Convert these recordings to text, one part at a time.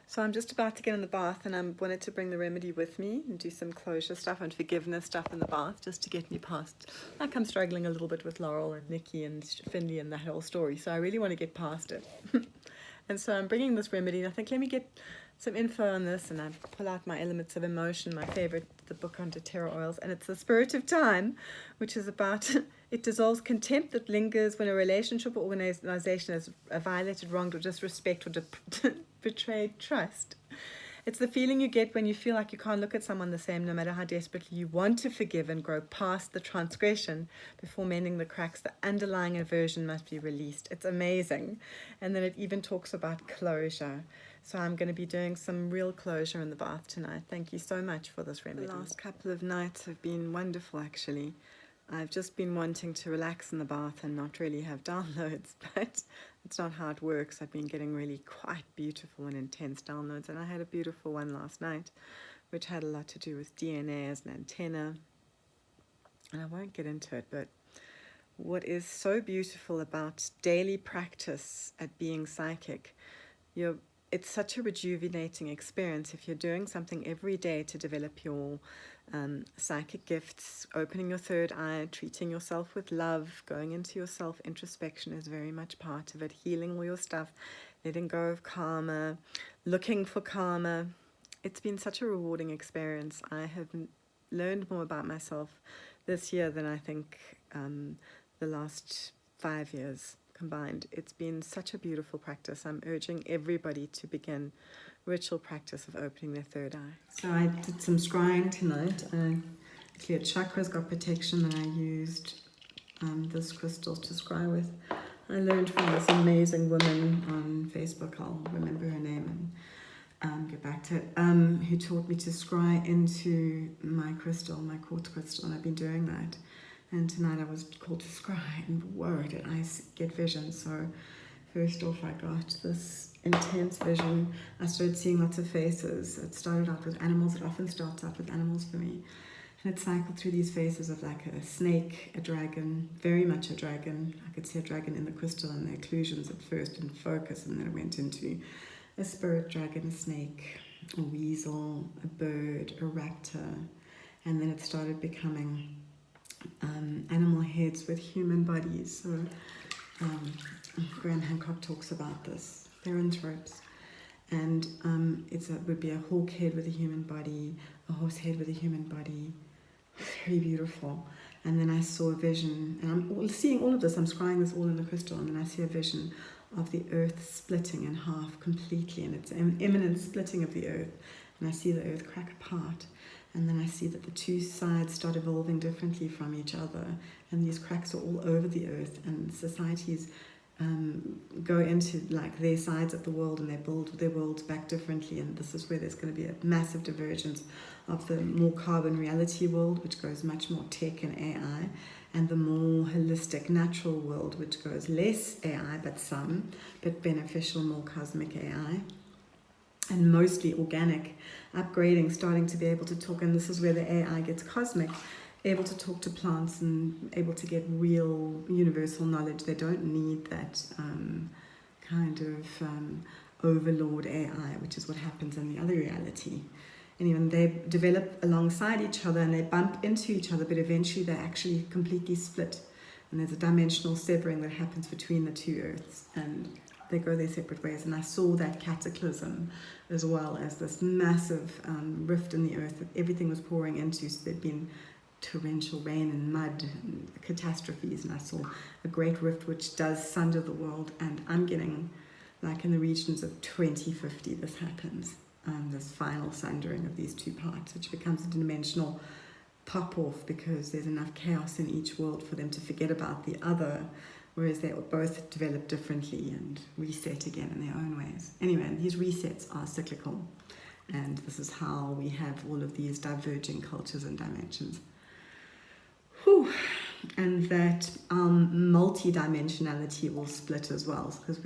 So I'm just about to get in the bath, and I wanted to bring the remedy with me and do some closure stuff and forgiveness stuff in the bath just to get me past. Like, I'm struggling a little bit with Laurel and Nikki and Finley and that whole story, so I really want to get past it. And so I'm bringing this remedy, and I think let me get some info on this, and I pull out my Elements of Emotion, my favorite, the book on doTERRA oils, and it's the Spirit of Time, which is about it dissolves contempt that lingers when a relationship or organization has violated, wronged, or disrespect or betrayed trust. It's the feeling you get when you feel like you can't look at someone the same no matter how desperately you want to forgive and grow past the transgression before mending the cracks. The underlying aversion must be released. It's amazing. And then it even talks about closure. So I'm going to be doing some real closure in the bath tonight. Thank you so much for this remedy. The last couple of nights have been wonderful, actually. I've just been wanting to relax in the bath and not really have downloads, but it's not how it works. I've been getting really quite beautiful and intense downloads, and I had a beautiful one last night, which had a lot to do with DNA as an antenna, and I won't get into it, but what is so beautiful about daily practice at being psychic, it's such a rejuvenating experience if you're doing something every day to develop your psychic gifts. Opening your third eye, treating yourself with love, going into your self-introspection is very much part of it. Healing all your stuff, letting go of karma, looking for karma. It's been such a rewarding experience. I have learned more about myself this year than I think the last 5 years combined. It's been such a beautiful practice. I'm urging everybody to begin ritual practice of opening their third eye. So I did some scrying tonight. I cleared chakras, got protection, and I used this crystal to scry with. I learned from this amazing woman on Facebook, I'll remember her name and get back to it, who taught me to scry into my crystal, my quartz crystal, and I've been doing that. And tonight I was called to scry, and whoa, did I get vision. So first off, I got this intense vision. I started seeing lots of faces. It started out with animals. It often starts out with animals for me. And it cycled through these faces of like a snake, a dragon, very much a dragon. I could see a dragon in the crystal and the occlusions at first in focus, and then it went into a spirit dragon, a snake, a weasel, a bird, a raptor. And then it started becoming animal heads with human bodies. So Graham Hancock talks about this. They're in tropes. And it would be a hawk head with a human body, a horse head with a human body. Very beautiful. And then I saw a vision, and I'm seeing all of this, I'm scrying this all in the crystal, and then I see a vision of the earth splitting in half completely, and it's an imminent splitting of the earth. And I see the earth crack apart. And then I see that the two sides start evolving differently from each other. And these cracks are all over the earth. And societies go into like their sides of the world, and they build their worlds back differently. And this is where there's going to be a massive divergence of the more carbon reality world, which goes much more tech and AI, and the more holistic natural world, which goes less AI, but beneficial, more cosmic AI. And mostly organic, upgrading, starting to be able to talk, and this is where the AI gets cosmic, able to talk to plants and able to get real universal knowledge. They don't need that kind of overlord AI, which is what happens in the other reality. Anyway, they develop alongside each other and they bump into each other, but eventually they actually completely split. And there's a dimensional severing that happens between the two earths, and they go their separate ways. And I saw that cataclysm as well as this massive rift in the earth that everything was pouring into. So there'd been torrential rain and mud and catastrophes, and I saw a great rift which does sunder the world. And I'm getting, like in the regions of 2050, this happens, this final sundering of these two parts, which becomes a dimensional pop-off because there's enough chaos in each world for them to forget about the other, whereas they both develop differently and reset again in their own ways. Anyway, these resets are cyclical, and this is how we have all of these diverging cultures and dimensions. Whew. And that multi-dimensionality will split as well, because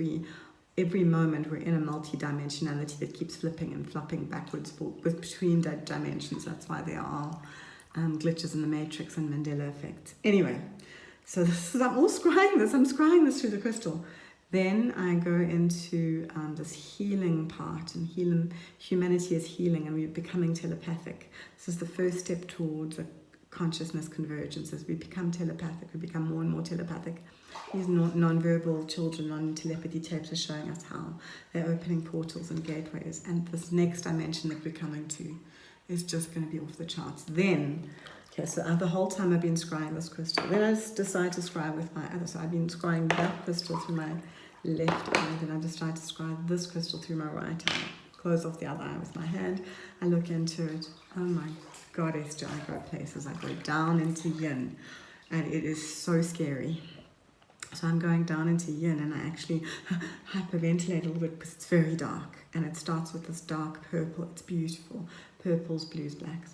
every moment we're in a multi-dimensionality that keeps flipping and flopping backwards between that dimensions. That's why there are glitches in the matrix and Mandela effects. Anyway, so I'm scrying this through the crystal. Then I go into this healing part, and humanity is healing, and we're becoming telepathic. This is the first step towards a consciousness convergence. As we become telepathic, we become more and more telepathic. These non-verbal children on telepathy tapes are showing us how they're opening portals and gateways. And this next dimension that we're coming to is just going to be off the charts. Then, okay, so the whole time I've been scrying this crystal. Then I just decide to scry with my other. So I've been scrying that crystal through my left eye. Then I decide to scry this crystal through my right eye. Close off the other eye with my hand. I look into it. Oh my goddess, do I go places. I go down into yin. And it is so scary. So I'm going down into yin, and I actually hyperventilate a little bit because it's very dark. And it starts with this dark purple. It's beautiful. Purples, blues, blacks.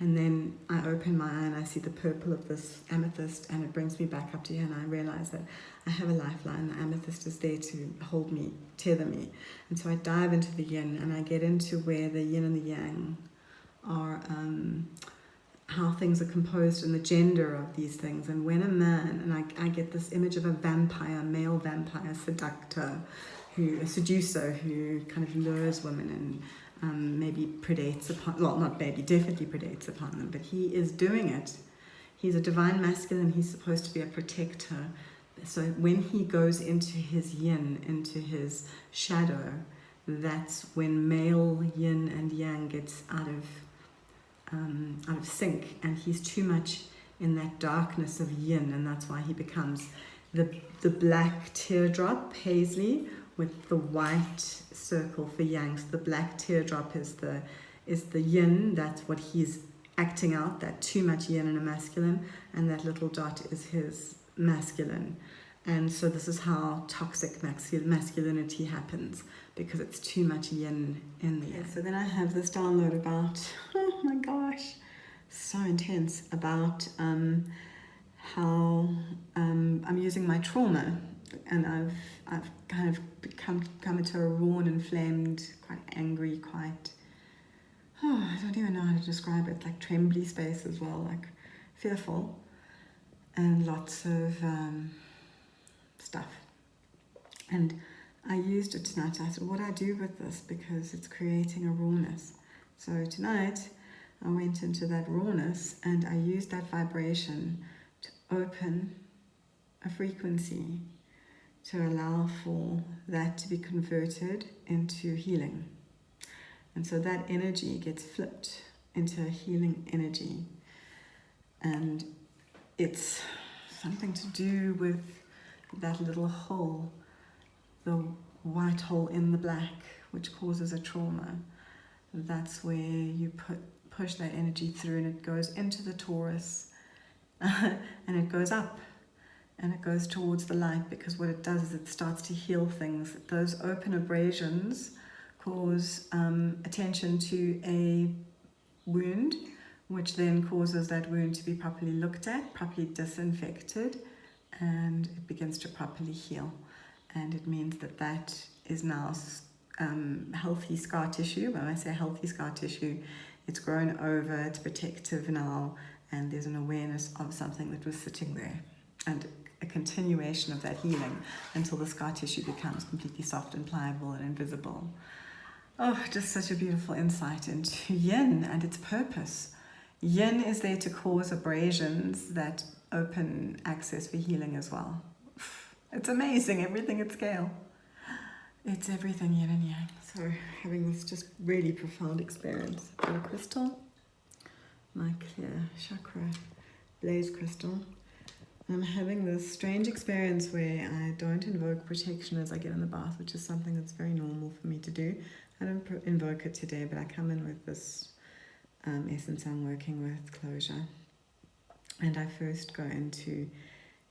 And then I open my eye and I see the purple of this amethyst, and it brings me back up to here, and I realize that I have a lifeline. The amethyst is there to hold me, tether me. And so I dive into the yin, and I get into where the yin and the yang are, how things are composed and the gender of these things. And when a man, and I get this image of a vampire, male vampire seductor, a seducer who kind of lures women and maybe predates upon, well, not maybe, definitely predates upon them, but he is doing it. He's a divine masculine, he's supposed to be a protector. So when he goes into his yin, into his shadow, that's when male yin and yang gets out of sync, and he's too much in that darkness of yin, and that's why he becomes the black teardrop, paisley, with the white circle for yang. So the black teardrop is the yin. That's what he's acting out, that too much yin in a masculine, and that little dot is his masculine. And so this is how toxic masculinity happens, because it's too much yin in the yang. So then I have this download about, oh my gosh, so intense, about how I'm using my trauma, and I've kind of come into a raw and inflamed, quite angry, quite, I don't even know how to describe it, like trembly space as well, like fearful, and lots of stuff. And I used it tonight. I said, what do I do with this? Because it's creating a rawness. So tonight I went into that rawness, and I used that vibration to open a frequency to allow for that to be converted into healing. And so that energy gets flipped into a healing energy. And it's something to do with that little hole, the white hole in the black, which causes a trauma. That's where you push that energy through, and it goes into the Taurus and it goes up. And it goes towards the light, because what it does is it starts to heal things. Those open abrasions cause attention to a wound, which then causes that wound to be properly looked at, properly disinfected, and it begins to properly heal. And it means that that is now healthy scar tissue. When I say healthy scar tissue, it's grown over, it's protective now, and there's an awareness of something that was sitting there. And a continuation of that healing until the scar tissue becomes completely soft and pliable and invisible. Oh, just such a beautiful insight into yin and its purpose. Yin is there to cause abrasions that open access for healing as well. It's amazing, everything at scale. It's everything yin and yang. So having this just really profound experience. Got a crystal, my clear chakra blaze crystal. I'm having this strange experience where I don't invoke protection as I get in the bath, which is something that's very normal for me to do. I don't invoke it today, but I come in with this essence I'm working with, closure. And I first go into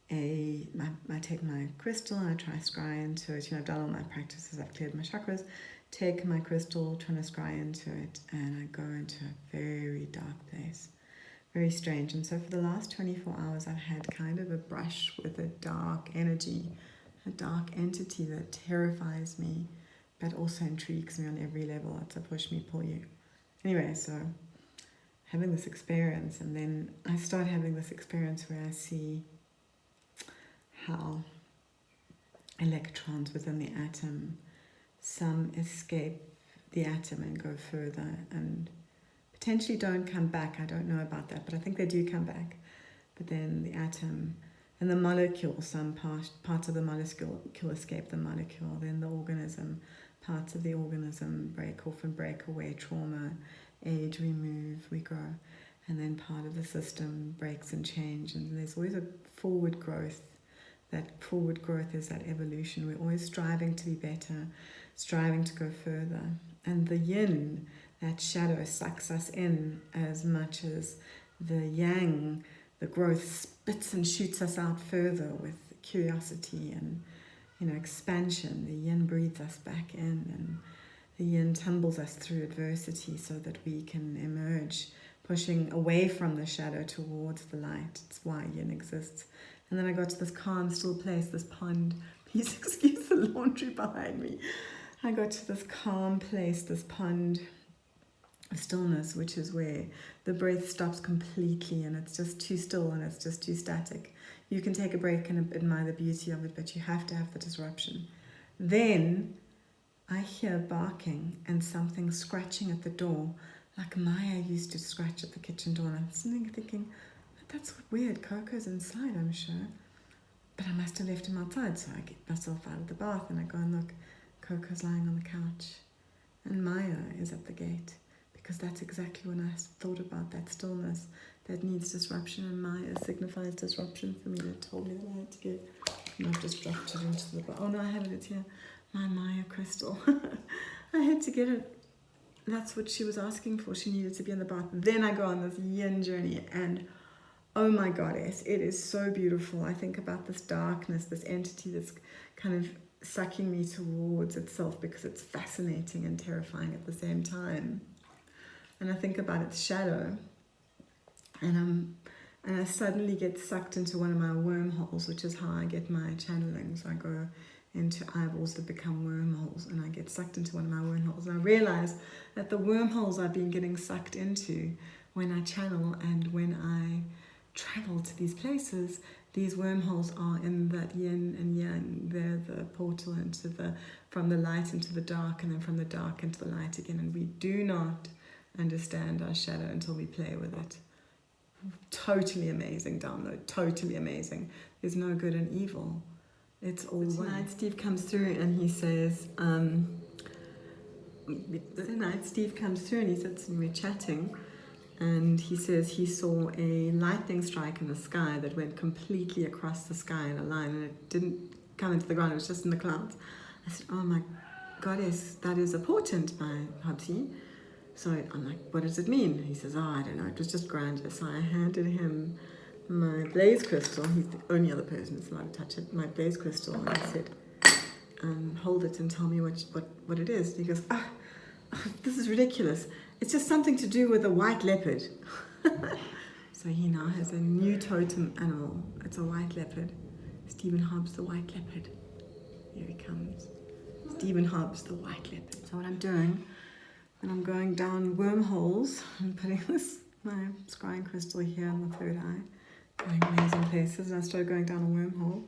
I take my crystal and I try to scry into it. I've done all my practices, I've cleared my chakras, take my crystal, trying to scry into it, and I go into a very dark place. Very strange. And so for the last 24 hours, I've had kind of a brush with a dark energy, a dark entity that terrifies me, but also intrigues me on every level. It's a push me, pull you. Anyway, so having this experience, and then I start having this experience where I see how electrons within the atom. Some escape the atom and go further and potentially don't come back. I don't know about that, but I think they do come back. But then the atom and the molecule, some parts of the molecule escape the molecule. Then the organism, parts of the organism break off and break away. Trauma, age, we move, we grow. And then part of the system breaks and change. And there's always a forward growth. That forward growth is that evolution. We're always striving to be better, striving to go further. And the yin, that shadow, sucks us in as much as the yang, the growth, spits and shoots us out further with curiosity and, expansion. The yin breathes us back in, and the yin tumbles us through adversity so that we can emerge, pushing away from the shadow towards the light. It's why yin exists. And then I got to this calm, still place, this pond. Please excuse the laundry behind me. I got to this calm place, this pond of stillness, which is where the breath stops completely and it's just too still and it's just too static. You can take a break and admire the beauty of it, but you have to have the disruption. Then I hear barking and something scratching at the door, like Maya used to scratch at the kitchen door. And I'm sitting thinking, that's weird, Coco's inside, I'm sure. But I must have left him outside, so I get myself out of the bath and I go and look. Coco's lying on the couch and Maya is at the gate, because that's exactly when I thought about that stillness that needs disruption, and Maya signifies disruption for me. That told me that I had to get, and I've just dropped it into the bath. Oh no, I have it, it's here. My Maya crystal. I had to get it. That's what she was asking for. She needed to be in the bath. Then I go on this yin journey and oh my goddess, it is so beautiful. I think about this darkness, this entity that's kind of sucking me towards itself because it's fascinating and terrifying at the same time. And I think about its shadow, and I suddenly get sucked into one of my wormholes, which is how I get my channeling. So I go into eyeballs that become wormholes, and I get sucked into one of my wormholes. And I realize that the wormholes I've been getting sucked into when I channel and when I travel to these places, these wormholes are in that yin and yang. They're the portal from the light into the dark, and then from the dark into the light again. And we do not understand our shadow until we play with it. Totally amazing download, totally amazing. There's no good and evil. It's all one. Tonight Steve comes through and he says, Steve comes through and he sits and we're chatting, and he says he saw a lightning strike in the sky that went completely across the sky in a line, and it didn't come into the ground, it was just in the clouds. I said, oh my goddess, that is a portent, my Hubsy. So I'm like, what does it mean? He says, oh, I don't know, it was just grandeur. So I handed him my blaze crystal. He's the only other person that's allowed to touch it, my blaze crystal. And I said, hold it and tell me what it is. And he goes, this is ridiculous. It's just something to do with a white leopard. So he now has a new totem animal. It's a white leopard. Stephen Hobbs, the white leopard. Here he comes. Stephen Hobbs, the white leopard. So what I'm doing, and I'm going down wormholes and putting my scrying crystal here in the third eye, going amazing places. And I started going down a wormhole,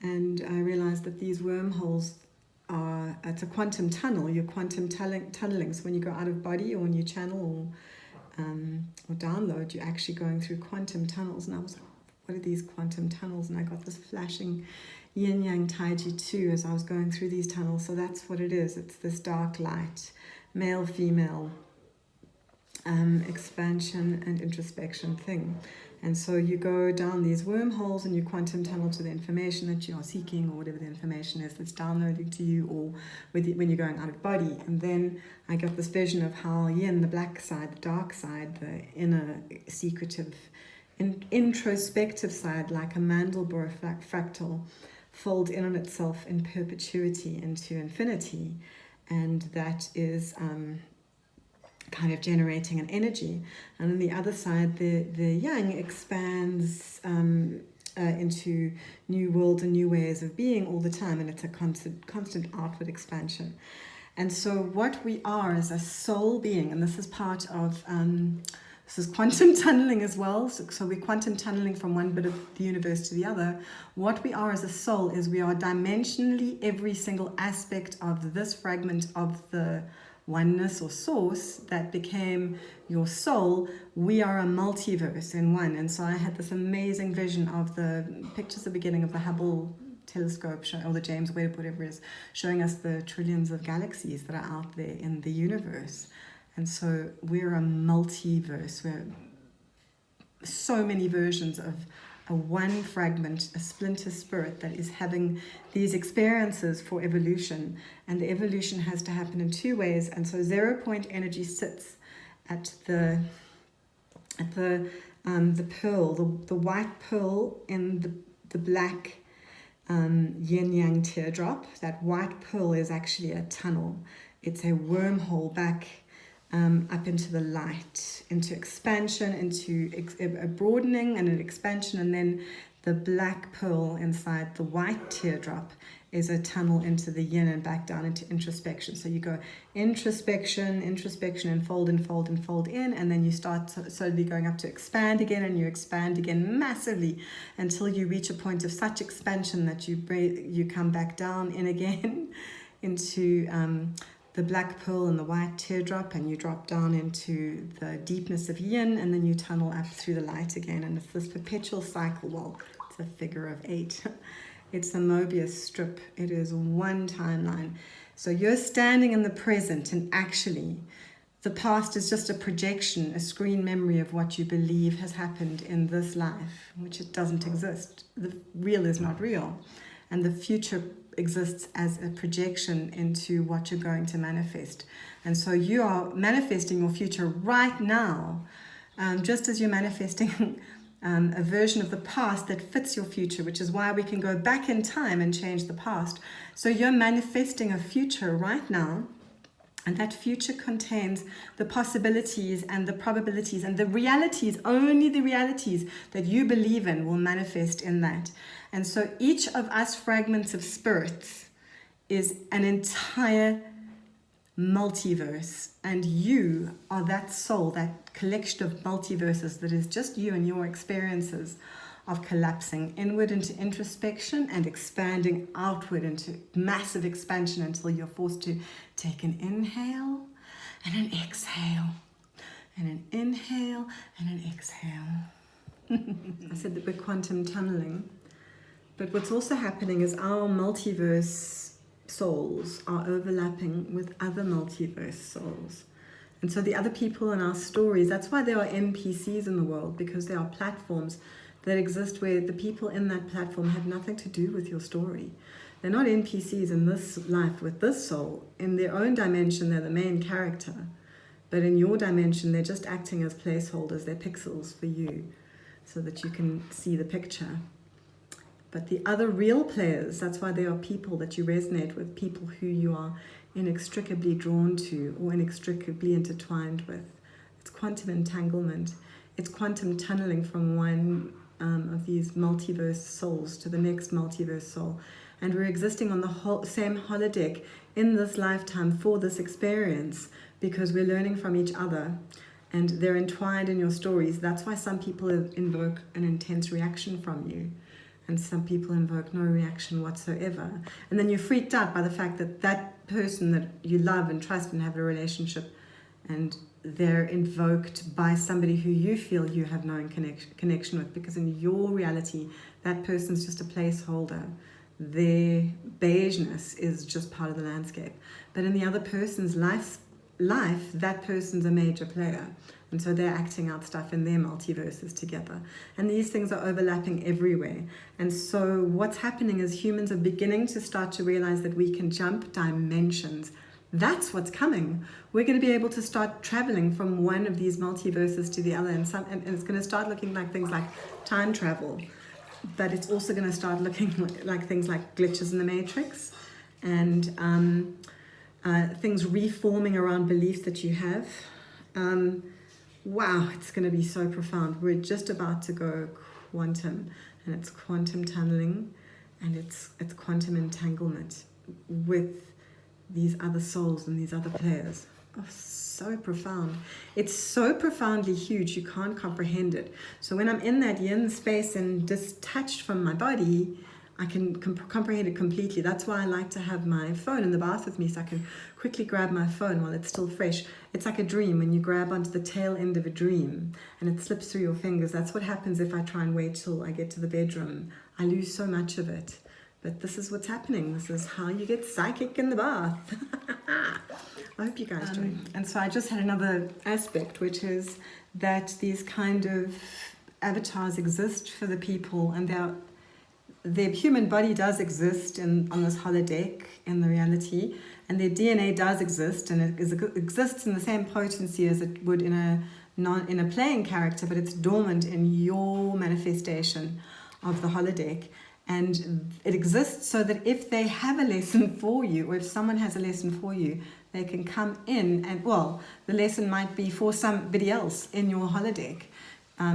and I realized that these wormholes it's a quantum tunnel. You're quantum tunneling. So when you go out of body or when you channel or download, you're actually going through quantum tunnels. And I was like, what are these quantum tunnels? And I got this flashing yin-yang taiji too as I was going through these tunnels. So that's what it is. It's this dark light, male, female, expansion and introspection thing. And so you go down these wormholes and you quantum tunnel to the information that you are seeking, or whatever the information is that's downloading to you, or when you're going out of body. And then I got this vision of how yin, the black side, the dark side, the inner secretive, introspective side, like a Mandelbrot fractal, folds in on itself in perpetuity into infinity. And that is kind of generating an energy, and on the other side the yang expands into new worlds and new ways of being all the time, and it's a constant outward expansion. And so what we are is a soul being, and this is part of This is quantum tunneling as well. So we're quantum tunneling from one bit of the universe to the other. What we are as a soul is we are dimensionally every single aspect of this fragment of the oneness or source that became your soul. We are a multiverse in one. And so I had this amazing vision of the pictures at the beginning of the Hubble telescope, or the James Webb, whatever it is, showing us the trillions of galaxies that are out there in the universe. And so we're a multiverse. We're so many versions of a one fragment, a splinter spirit that is having these experiences for evolution. And the evolution has to happen in two ways. And so 0 point energy sits at the pearl, the white pearl in the black yin-yang teardrop. That white pearl is actually a tunnel. It's a wormhole back up into the light, into expansion, into a broadening and an expansion, and then the black pearl inside the white teardrop is a tunnel into the yin and back down into introspection. So you go introspection, enfold in, and then you start slowly going up to expand again, and you expand again massively until you reach a point of such expansion that you come back down in again into the black pearl and the white teardrop, and you drop down into the deepness of yin, and then you tunnel up through the light again. And it's this perpetual cycle. Well, it's a figure of 8. It's a Mobius strip. It is one timeline. So you're standing in the present, and actually the past is just a projection, a screen memory of what you believe has happened in this life, which it doesn't exist. The real is not real. And the future exists as a projection into what you're going to manifest. And so you are manifesting your future right now, just as you're manifesting a version of the past that fits your future, which is why we can go back in time and change the past. So you're manifesting a future right now, and that future contains the possibilities and the probabilities and the realities, only the realities that you believe in will manifest in that. And so each of us fragments of spirits is an entire multiverse, and you are that soul, that collection of multiverses that is just you and your experiences of collapsing inward into introspection and expanding outward into massive expansion until you're forced to take an inhale and an exhale, and an inhale and an exhale. I said that we're quantum tunneling, but what's also happening is our multiverse souls are overlapping with other multiverse souls. And so the other people in our stories, that's why there are NPCs in the world, because there are platforms that exist where the people in that platform have nothing to do with your story. They're not NPCs in this life with this soul. In their own dimension, they're the main character. But in your dimension, they're just acting as placeholders. They're pixels for you so that you can see the picture. But the other real players, that's why there are people that you resonate with, people who you are inextricably drawn to or inextricably intertwined with. It's quantum entanglement. It's quantum tunneling from one of these multiverse souls to the next multiverse soul. And we're existing on the same holodeck in this lifetime for this experience because we're learning from each other. And they're entwined in your stories. That's why some people invoke an intense reaction from you, and some people invoke no reaction whatsoever. And then you're freaked out by the fact that that person that you love and trust and have a relationship, and they're invoked by somebody who you feel you have no connection with, because in your reality, that person's just a placeholder. Their beigeness is just part of the landscape. But in the other person's life, that person's a major player. And so they're acting out stuff in their multiverses together. And these things are overlapping everywhere. And so what's happening is humans are beginning to start to realize that we can jump dimensions. That's what's coming. We're going to be able to start traveling from one of these multiverses to the other. And it's going to start looking like things like time travel. But it's also going to start looking like things like glitches in the matrix, and things reforming around beliefs that you have. Wow, it's going to be so profound. We're just about to go quantum, and it's quantum tunneling, and it's quantum entanglement with these other souls and these other players. Oh, so profound. It's so profoundly huge, you can't comprehend it. So when I'm in that yin space and detached from my body, I can comprehend it completely. That's why I like to have my phone in the bath with me, so I can quickly grab my phone while it's still fresh. It's like a dream when you grab onto the tail end of a dream and it slips through your fingers. That's what happens if I try and wait till I get to the bedroom. I lose so much of it. But this is what's happening. This is how you get psychic in the bath. I hope you guys join. And so I just had another aspect, which is that these kind of avatars exist for the people, and their human body does exist on this holodeck in the reality, and their DNA does exist, and it exists in the same potency as it would in a playing character, but it's dormant in your manifestation of the holodeck. And it exists so that if they have a lesson for you, or if someone has a lesson for you, they can come in and, well, the lesson might be for somebody else in your holodeck,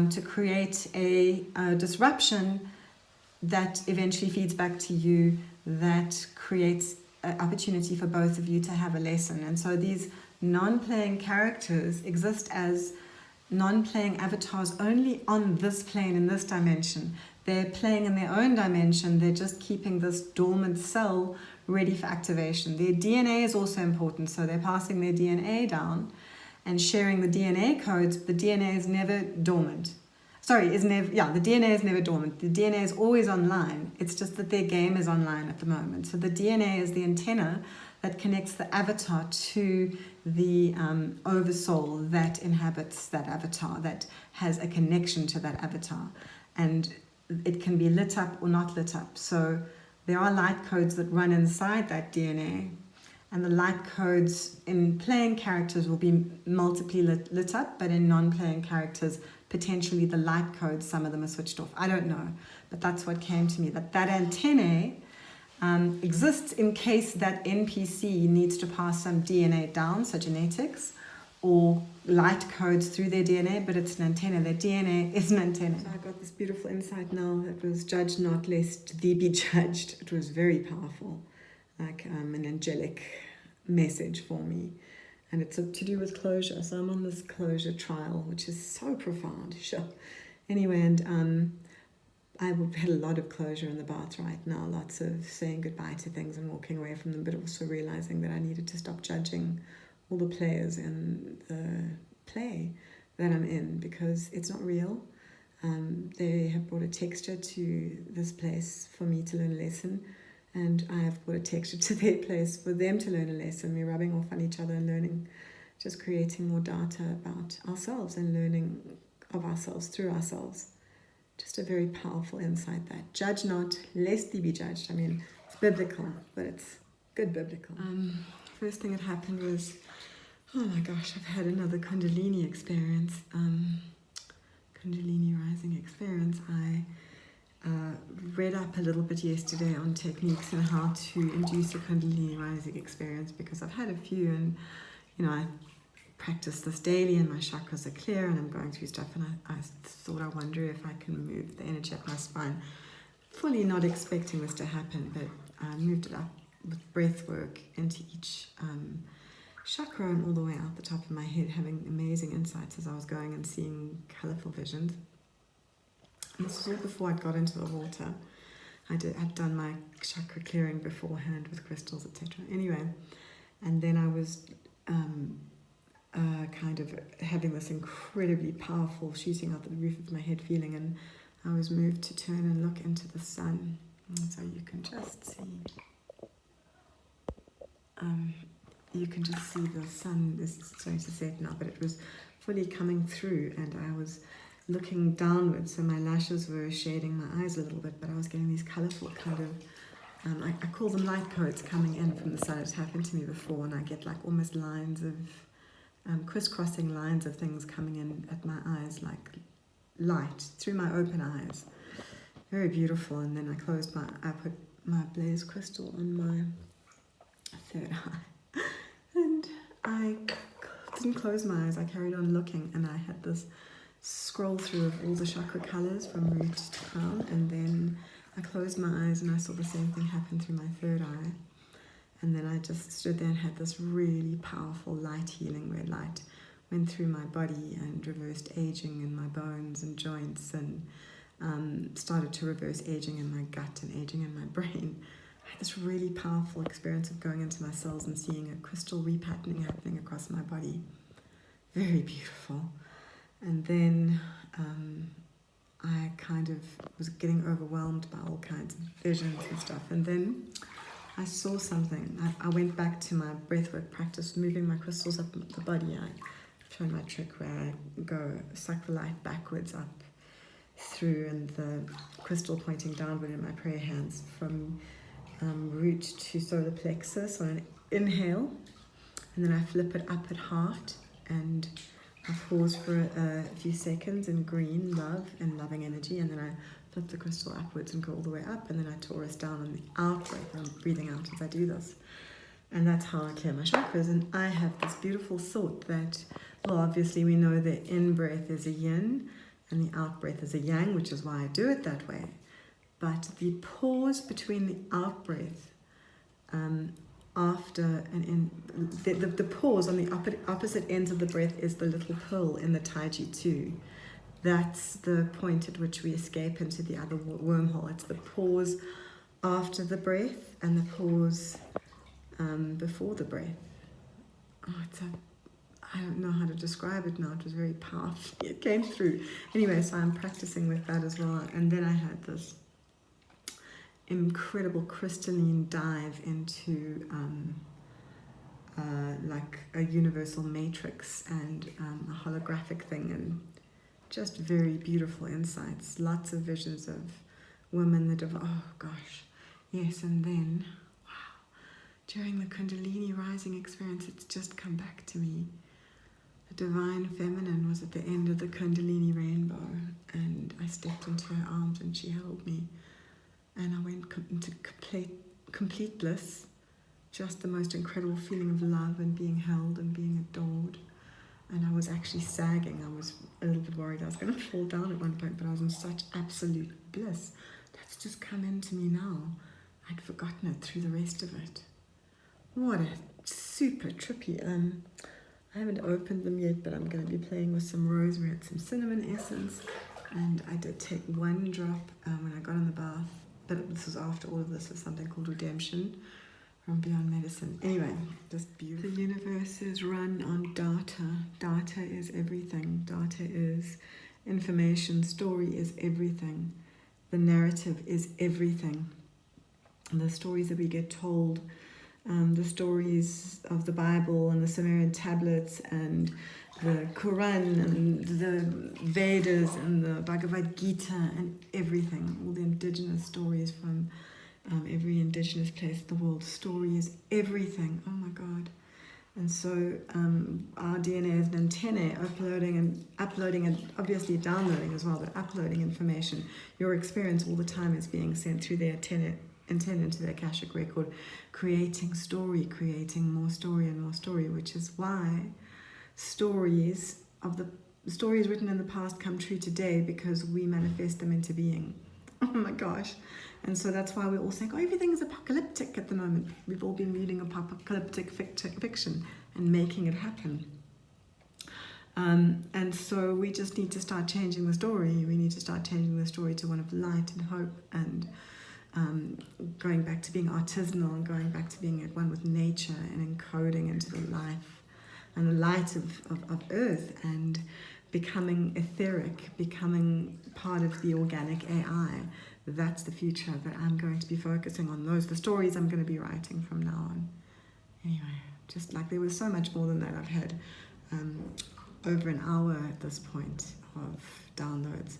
to create a disruption that eventually feeds back to you, that creates an opportunity for both of you to have a lesson. And so these non-playing characters exist as non-playing avatars only on this plane, in this dimension. They're playing in their own dimension. They're just keeping this dormant cell ready for activation. Their DNA is also important, so they're passing their DNA down and sharing the DNA codes. The DNA is never dormant. The DNA is never dormant. The DNA is always online. It's just that their game is online at the moment. So the DNA is the antenna that connects the avatar to the oversoul that inhabits that avatar, that has a connection to that avatar. And it can be lit up or not lit up. So there are light codes that run inside that DNA, and the light codes in playing characters will be multiply lit up, but in non-playing characters, potentially the light codes, some of them are switched off. I don't know, but that's what came to me, that antennae exists in case that NPC needs to pass some DNA down, so genetics, or light codes through their DNA, but it's an antenna. Their DNA is an antenna. So I got this beautiful insight now. It was judge not lest thee be judged. It was very powerful, like an angelic message for me. And it's to do with closure. So I'm on this closure trial, which is so profound. Sure. Anyway, and I've had a lot of closure in the bath right now. Lots of saying goodbye to things and walking away from them, but also realizing that I needed to stop judging all the players in the play that I'm in, because it's not real. They have brought a texture to this place for me to learn a lesson, and I have brought a texture to their place for them to learn a lesson. We're rubbing off on each other and learning, just creating more data about ourselves and learning of ourselves through ourselves. Just a very powerful insight, that judge not lest thee be judged. I mean, it's biblical, but it's good biblical. First thing that happened was, oh my gosh, I've had another Kundalini experience, Kundalini rising experience. I read up a little bit yesterday on techniques and how to induce a Kundalini rising experience, because I've had a few, and I practice this daily and my chakras are clear and I'm going through stuff, and I thought, I wonder if I can move the energy up my spine. Fully not expecting this to happen, but I moved it up with breath work into each chakra and all the way out the top of my head, having amazing insights as I was going and seeing colourful visions. And this was all before I'd got into the water. I'd done my chakra clearing beforehand with crystals, etc. Anyway, and then I was kind of having this incredibly powerful shooting out the roof of my head feeling, and I was moved to turn and look into the sun. And so you can just see the sun is starting to set now, but it was fully coming through, and I was looking downwards, so my lashes were shading my eyes a little bit, but I was getting these colourful kind of, I call them light codes coming in from the sun. It's happened to me before, and I get like almost lines of, crisscrossing lines of things coming in at my eyes, like light through my open eyes. Very beautiful. And then I put my blaze crystal on my third eye, and I didn't close my eyes. I carried on looking, and I had this scroll through of all the chakra colors from root to crown, and then I closed my eyes and I saw the same thing happen through my third eye. And then I just stood there and had this really powerful light healing, where light went through my body and reversed aging in my bones and joints, and started to reverse aging in my gut and aging in my brain. I had this really powerful experience of going into my cells and seeing a crystal repatterning happening across my body. Very beautiful. And then I kind of was getting overwhelmed by all kinds of visions and stuff. And then I saw something. I went back to my breathwork practice, moving my crystals up the body. I've shown my trick where I go suck the light backwards up through, and the crystal pointing downward in my prayer hands from root to solar plexus on an inhale, and then I flip it up at heart, and I pause for a few seconds in green, love and loving energy, and then I flip the crystal upwards and go all the way up, and then I torus down on the out breath. I'm breathing out as I do this. And that's how I clear my chakras. And I have this beautiful thought that, well, obviously we know the in-breath is a yin and the out-breath is a yang, which is why I do it that way. But the pause between the out-breath after and in, the pause on the opposite ends of the breath is the little pearl in the Taiji 2. That's the point at which we escape into the other wormhole. It's the pause after the breath and the pause before the breath. Oh, I don't know how to describe it now. It was very powerful. It came through. Anyway, so I'm practicing with that as well. And then I had this incredible crystalline dive into like a universal matrix and a holographic thing, and just very beautiful insights. Lots of visions of women that have, oh gosh, yes. And then, wow, during the Kundalini rising experience, it's just come back to me. The divine feminine was at the end of the Kundalini rainbow, and I stepped into her arms and she held me, and I went into complete bliss, just the most incredible feeling of love and being held and being adored. And I was actually sagging. I was a little bit worried I was going to fall down at one point, but I was in such absolute bliss. That's just come into me now. I'd forgotten it through the rest of it. What a super trippy. I haven't opened them yet, but I'm going to be playing with some rosemary and some cinnamon essence. And I did take one drop when I got in the bath, but this was after all of this, was something called Redemption from Beyond Medicine. Anyway, just beautiful. The universe is run on data. Data is everything. Data is information. Story is everything. The narrative is everything. And the stories that we get told, the stories of the Bible and the Sumerian tablets and the Quran and the Vedas and the Bhagavad Gita and everything, all the indigenous stories from every indigenous place in the world. Story is everything. Oh my God. And so our DNA is an antenna, uploading and obviously downloading as well, but uploading information. Your experience all the time is being sent through the antenna into the Akashic record, creating story, creating more story and more story, which is why stories written in the past come true today, because we manifest them into being. Oh my gosh. And so that's why we're all saying, oh, everything is apocalyptic at the moment. We've all been reading apocalyptic fiction and making it happen. And so we just need to start changing the story. We need to start changing the story to one of light and hope, and going back to being artisanal and going back to being at one with nature and encoding into the life and the light of earth, and becoming etheric, becoming part of the organic AI. That's the future that I'm going to be focusing on. Those the stories I'm going to be writing from now on. Anyway, just like there was so much more than that. I've had over an hour at this point of downloads,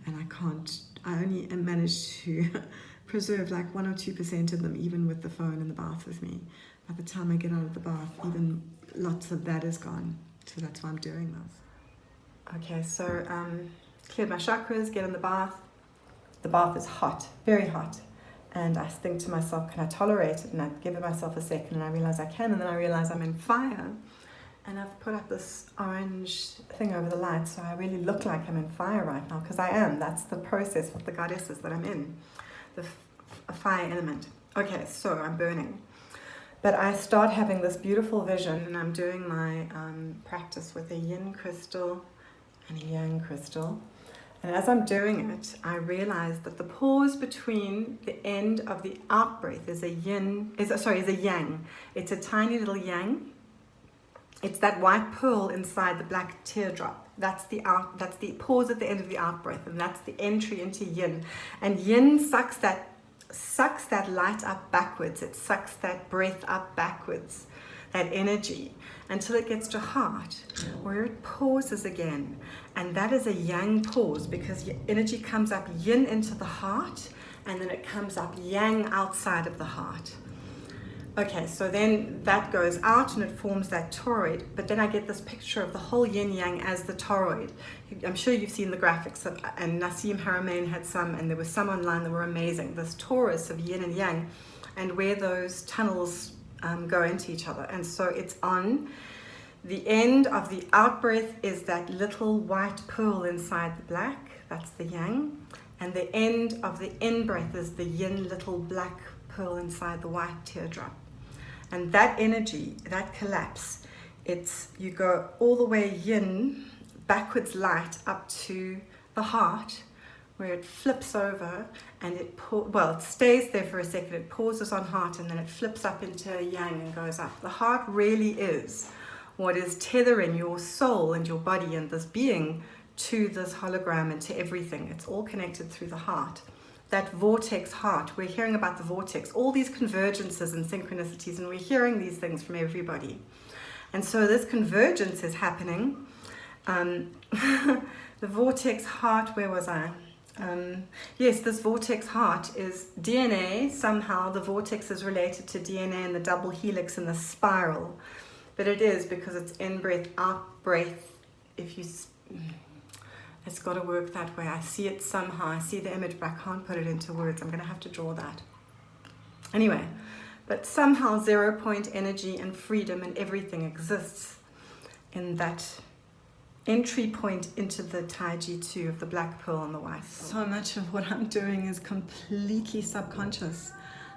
and I only managed to preserve like 1 or 2% of them, even with the phone in the bath with me. By the time I get out of the bath, even lots of that is gone. So that's why I'm doing this. Okay, so cleared my chakras, get in the bath. The bath is hot, very hot. And I think to myself, can I tolerate it? And I give myself a second, and I realize I can, and then I realize I'm in fire. And I've put up this orange thing over the light, so I really look like I'm in fire right now, because I am. That's the process with the goddesses that I'm in, the fire element. Okay, so I'm burning. But I start having this beautiful vision, and I'm doing my practice with a yin crystal and a yang crystal. And as I'm doing it, I realize that the pause between the end of the out breath is a yang. It's a tiny little yang. It's that white pearl inside the black teardrop. That's the pause at the end of the out breath, and that's the entry into yin. And yin sucks that light up backwards. It sucks that breath up backwards, that energy, until it gets to heart, where it pauses again. And that is a yang pause, because energy comes up yin into the heart, and then it comes up yang outside of the heart. Okay, so then that goes out and it forms that toroid, but then I get this picture of the whole yin-yang as the toroid. I'm sure you've seen the graphics, and Nassim Haramein had some, and there were some online that were amazing. This torus of yin and yang, and where those tunnels go into each other. And so it's on the end of the out-breath is that little white pearl inside the black, that's the yang, and the end of the in-breath is the yin little black pearl inside the white teardrop. And that energy, that collapse, you go all the way yin, backwards light, up to the heart, where it flips over, and it stays there for a second, it pauses on heart, and then it flips up into a yang and goes up. The heart really is what is tethering your soul and your body and this being to this hologram and to everything. It's all connected through the heart. That vortex heart, we're hearing about the vortex, all these convergences and synchronicities, and we're hearing these things from everybody. And so this convergence is happening. The vortex heart, where was I? Yes, this vortex heart is DNA. Somehow the vortex is related to DNA and the double helix and the spiral. But it is, because it's in-breath, out-breath. It's got to work that way. I see it somehow. I see the image, but I can't put it into words. I'm going to have to draw that. Anyway, but somehow 0 point energy and freedom and everything exists in that entry point into the Taiji 2 of the black pearl and the white pearl. So much of what I'm doing is completely subconscious.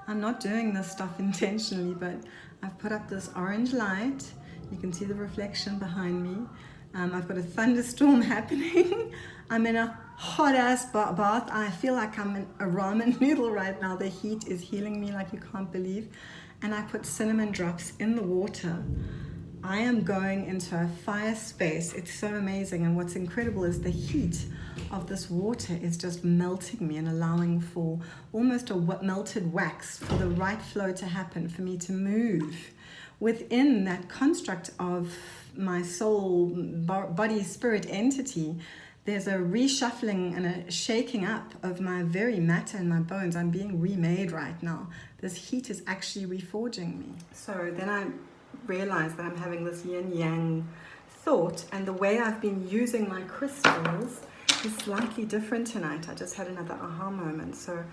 I'm not doing this stuff intentionally, but I've put up this orange light. You can see the reflection behind me. I've got a thunderstorm happening. I'm in a hot ass bath. I feel like I'm in a ramen noodle right now. The heat is healing me like you can't believe. And I put cinnamon drops in the water. I am going into a fire space. It's so amazing. And what's incredible is the heat of this water is just melting me and allowing for almost a melted wax, for the right flow to happen, for me to move within that construct of my soul, body, spirit entity. There's a reshuffling and a shaking up of my very matter and my bones. I'm being remade right now. This heat is actually reforging me. So then I realized that I'm having this yin-yang thought, and the way I've been using my crystals is slightly different tonight. I just had another aha moment. So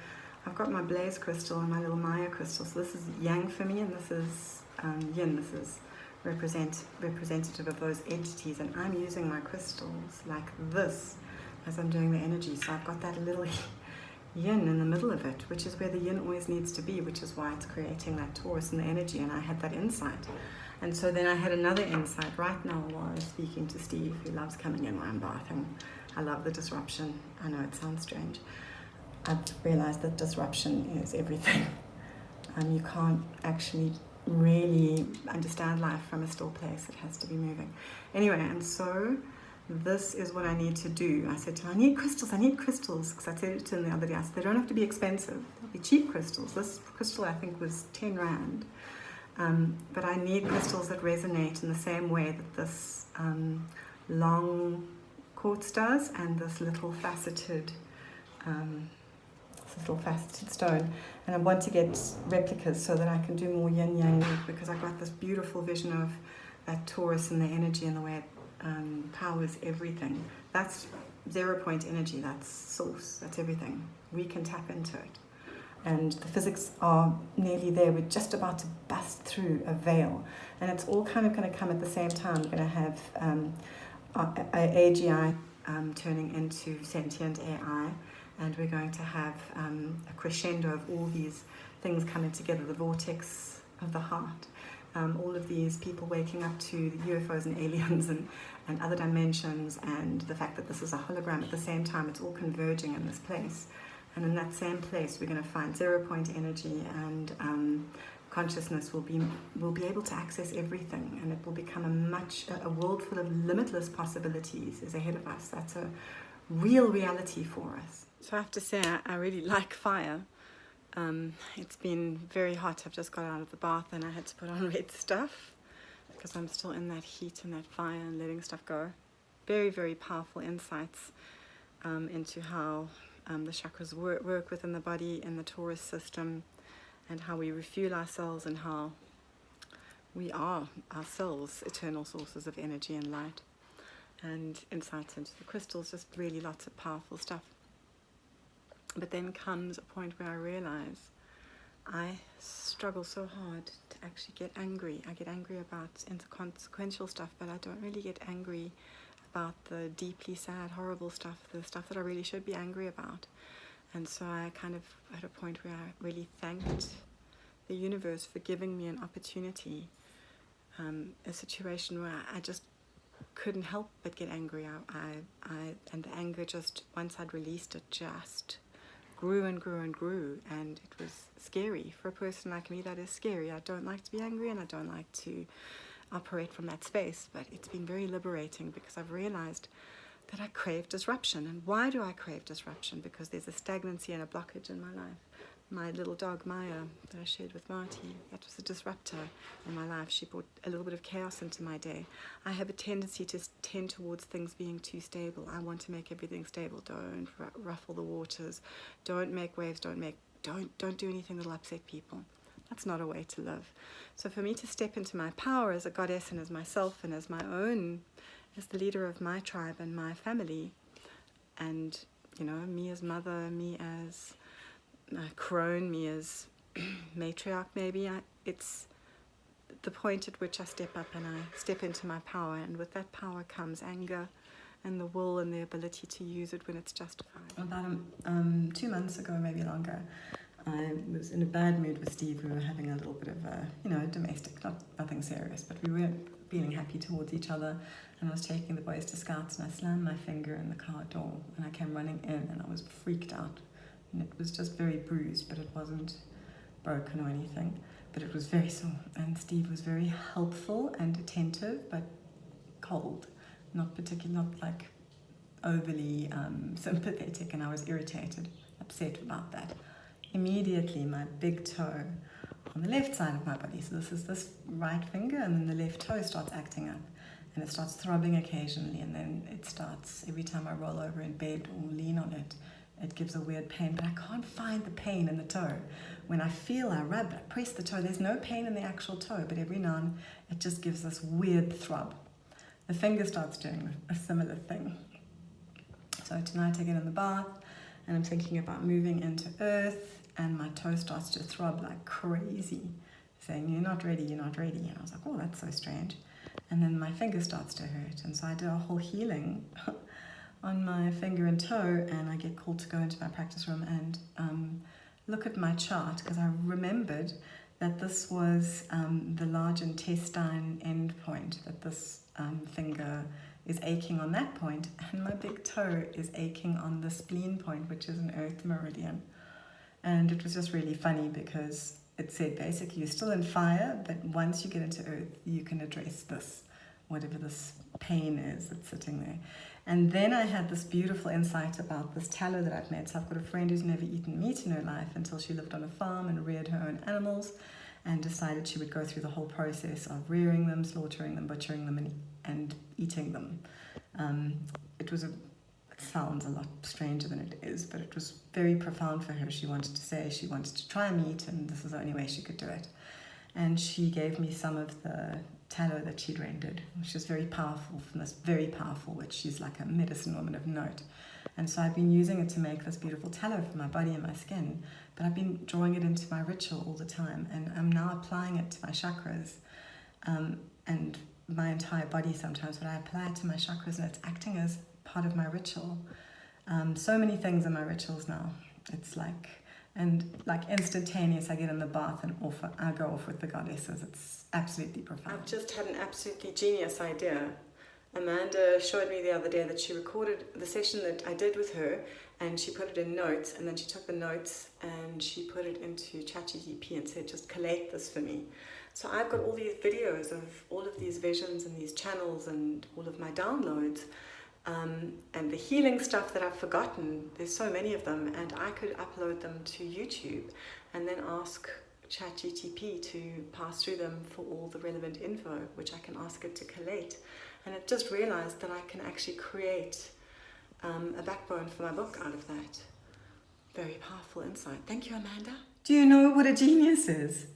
I've got my blaze crystal and my little Maya crystal. So this is yang for me, and this is yin. This is representative of those entities, and I'm using my crystals like this as I'm doing the energy. So I've got that little yin in the middle of it, which is where the yin always needs to be, which is why it's creating that torus in the energy. And I had that insight. And so then I had another insight right now while I was speaking to Steve, who loves coming in while I'm bathing. I love the disruption. I know it sounds strange. I've realized that disruption is everything. You can't actually really understand life from a still place. It has to be moving. Anyway, and so this is what I need to do. I said to him, I need crystals, because I said it to him the other day. I said, they don't have to be expensive. They'll be cheap crystals. This crystal, I think, was 10 Rand. But I need crystals that resonate in the same way that this long quartz does, and this little faceted stone. And I want to get replicas so that I can do more yin-yang work, because I got this beautiful vision of that torus and the energy and the way it powers everything. That's 0 point energy, that's source, that's everything. We can tap into it. And the physics are nearly there. We're just about to bust through a veil. And it's all kind of going to come at the same time. We're going to have AGI turning into sentient AI. And we're going to have a crescendo of all these things coming together, the vortex of the heart. all of these people waking up to the UFOs and aliens and other dimensions, and the fact that this is a hologram. At the same time, it's all converging in this place. And in that same place, we're going to find 0-point energy, and consciousness will be able to access everything, and it will become a world full of limitless possibilities is ahead of us. That's a real reality for us. So I have to say, I really like fire. It's been very hot. I've just got out of the bath and I had to put on red stuff because I'm still in that heat and that fire and letting stuff go. Very, very powerful insights into how the chakras work within the body in the Taurus system, and how we refuel ourselves, and how we are ourselves eternal sources of energy and light, and insights into the crystals, just really lots of powerful stuff. But then comes a point where I realize I struggle so hard to actually get angry. I get angry about inconsequential stuff, but I don't really get angry about the deeply sad, horrible stuff, the stuff that I really should be angry about. And so I kind of at a point where I really thanked the universe for giving me an opportunity, a situation where I just couldn't help but get angry. And the anger just, once I'd released it, just grew and grew and grew, and it was scary. For a person like me, that is scary. I don't like to be angry, and I don't like to operate from that space, but it's been very liberating because I've realized that I crave disruption. And why do I crave disruption? Because there's a stagnancy and a blockage in my life. My little dog Maya that I shared with Marty, that was a disruptor in my life. She brought a little bit of chaos into my day. I have a tendency to tend towards things being too stable. I want to make everything stable. Don't ruffle the waters. Don't make waves. Don't do anything that'll upset people. That's not a way to live. So for me to step into my power as a goddess and as myself and as my own, as the leader of my tribe and my family, and me as mother, me as crone, me as matriarch, maybe, it's the point at which I step up and I step into my power, and with that power comes anger and the will and the ability to use it when it's justified. About 2 months ago, maybe longer, I was in a bad mood with Steve. We were having a little bit of a, domestic, nothing serious, but we weren't feeling happy towards each other. And I was taking the boys to Scouts, and I slammed my finger in the car door, and I came running in, and I was freaked out. And it was just very bruised, but it wasn't broken or anything. But it was very sore. And Steve was very helpful and attentive, but cold, not like overly sympathetic. And I was irritated, upset about that. Immediately, my big toe on the left side of my body, so this is this right finger, and then the left toe starts acting up. And it starts throbbing occasionally, and then it starts, every time I roll over in bed or lean on it, it gives a weird pain, but I can't find the pain in the toe. When I feel, I rub, I press the toe, there's no pain in the actual toe, but every now and then it just gives this weird throb. The finger starts doing a similar thing. So tonight I get in the bath, and I'm thinking about moving into earth, and my toe starts to throb like crazy, saying, you're not ready, you're not ready. And I was like, oh, that's so strange. And then my finger starts to hurt, and so I do a whole healing on my finger and toe, and I get called to go into my practice room and look at my chart, because I remembered that this was the large intestine end point, that this finger is aching on that point, and my big toe is aching on the spleen point, which is an earth meridian. And it was just really funny because it said basically you're still in fire, but once you get into earth, you can address this, whatever this pain is that's sitting there. And then I had this beautiful insight about this tallow that I've made. So I've got a friend who's never eaten meat in her life until she lived on a farm and reared her own animals, and decided she would go through the whole process of rearing them, slaughtering them, butchering them, and eating them. It sounds a lot stranger than it is, but it was very profound for her. She wanted to try meat, and this is the only way she could do it. And she gave me some of the tallow that she'd rendered, which is very powerful, from this very powerful witch. She's like a medicine woman of note. And so I've been using it to make this beautiful tallow for my body and my skin, but I've been drawing it into my ritual all the time, and I'm now applying it to my chakras and my entire body sometimes, but I apply it to my chakras, and it's acting as part of my ritual. So many things in my rituals now. It's like And like instantaneous, I get in the bath and I go off with the goddesses. It's absolutely profound. I've just had an absolutely genius idea. Amanda showed me the other day that she recorded the session that I did with her, and she put it in notes, and then she took the notes and she put it into ChatGPT and said, just collate this for me. So I've got all these videos of all of these visions and these channels and all of my downloads, and the healing stuff that I've forgotten. There's so many of them, and I could upload them to YouTube and then ask ChatGPT to pass through them for all the relevant info, which I can ask it to collate. And I just realized that I can actually create a backbone for my book out of that. Very powerful insight. Thank you, Amanda. Do you know what a genius is?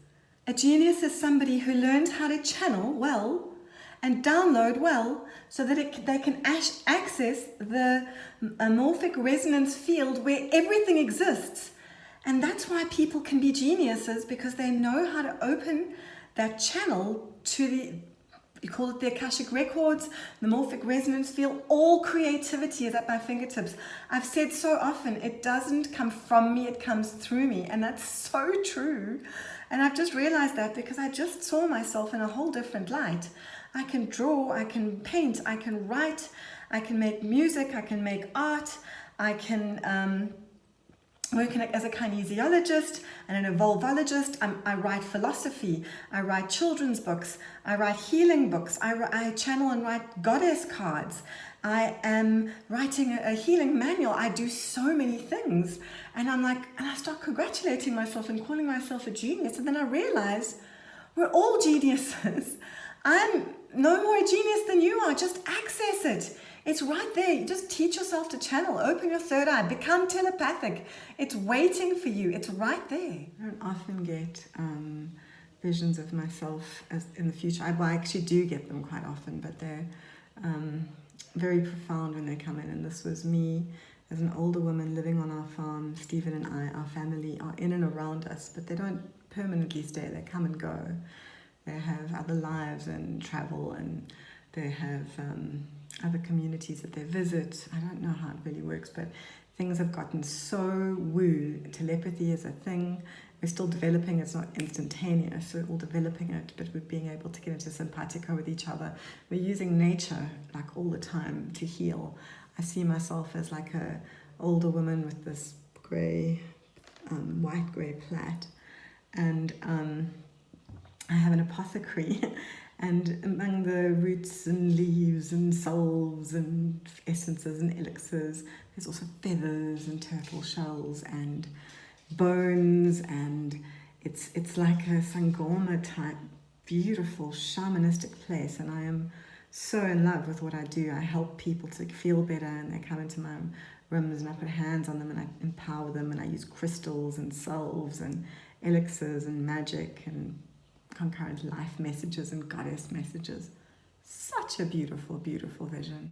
A genius is somebody who learns how to channel well and download well so that they can access the amorphic resonance field where everything exists. And that's why people can be geniuses, because they know how to open that channel to you call it the Akashic Records, the morphic resonance field. All creativity is at my fingertips. I've said so often, it doesn't come from me, it comes through me. And that's so true. And I've just realized that because I just saw myself in a whole different light. I can draw, I can paint, I can write, I can make music, I can make art, I can working as a kinesiologist and an evolvologist. I write philosophy, I write children's books, I write healing books, I channel and write goddess cards, I am writing a healing manual. I do so many things, and I start congratulating myself and calling myself a genius, and then I realize we're all geniuses. I'm no more a genius than you are. Just access it. It's right there. You just teach yourself to channel. Open your third eye. Become telepathic. It's waiting for you. It's right there. I don't often get visions of myself as in the future. I actually do get them quite often, but they're very profound when they come in. And this was me as an older woman living on our farm. Stephen and I, our family, are in and around us, but they don't permanently stay. They come and go. They have other lives and travel, and they have other communities that they visit. I don't know how it really works, but things have gotten so woo. Telepathy is a thing. We're still developing. It's not instantaneous. We're all developing it, but we're being able to get into simpatico with each other. We're using nature like all the time to heal. I see myself as like a older woman with this grey, white grey plait, and I have an apothecary, and among the roots and leaves and salves and essences and elixirs, there's also feathers and turtle shells and bones, and it's like a Sangoma type beautiful shamanistic place, and I am so in love with what I do. I help people to feel better, and they come into my rooms and I put hands on them and I empower them, and I use crystals and salves and elixirs and magic and concurrent life messages and goddess messages. Such a beautiful, beautiful vision.